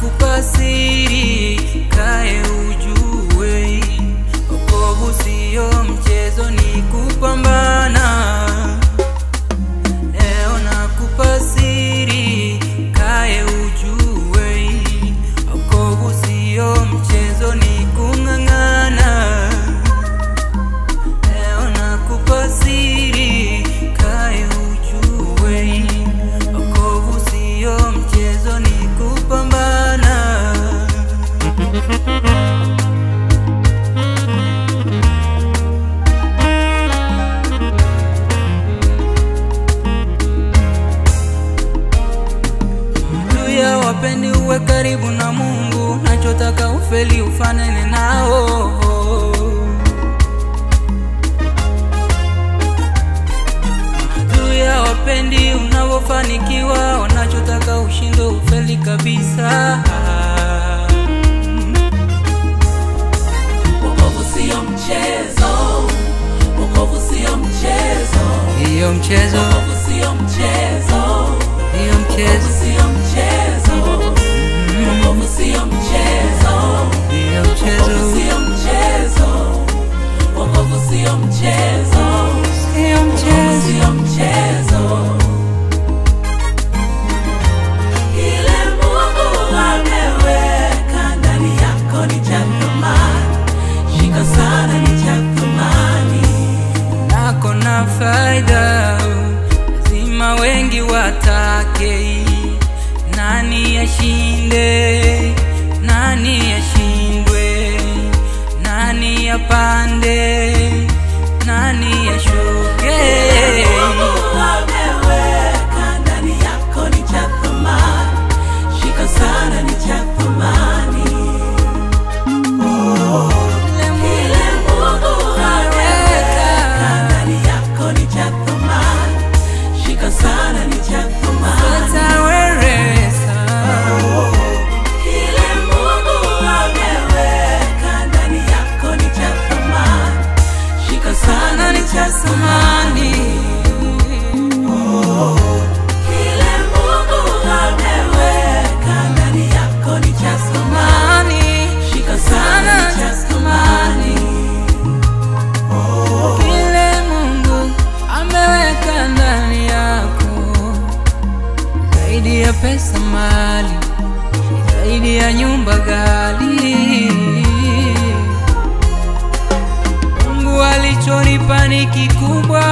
nakupa siri, kae ujue, wokovu sio mchezo, ni kupambana. Leo nakupa siri, kae ujue, wokovu sio mchezo, ni kung'ang'ana. Leo nakupa siri, kae ujue, wokovu sio mchezo, ni kupambana. Mtuya wapendi uwe karibu na Mungu, nachotaka ufeli ufanane nao. Mtuya wapendi unavofanikiwa, wanachotaka ushindo ufeli kabisa. Wokovu sio mchezo, wokovu sio mchezo, Hiyo mchezo, wokovu sio mchezo, hiyo mchezo, sio mchezo, wokovu sio mchezo, hiyo mchezo, sio mchezo, wokovu sio mchezo, hiyo mchezo. sio mchezo. Kile Mungu ameweka ndani yako ni cha thamani, shika sana, ni cha thamani. Nako na faida, lazima wengi watake. Nani ashinde, nani ashindwe, nani apande, nani ashuke. Mungu ameweka ndani yako ni cha thamani, shika sana, ni cha thamani. Kile Mungu ameweka ndani yako ni cha thamani, shika sana, ni cha thamani. Kile Mungu ameweka ndani yako ni cha thamani, shika sana, ni cha thamani. Kile Mungu ameweka ndani yako ni cha thamani, shika sana, ni cha thamani. Kile Mungu ameweka ndani yako, zaidi ya pesa, mali, zaidi ya nyumba ghali. Mungu alichonipa ni kikubwa.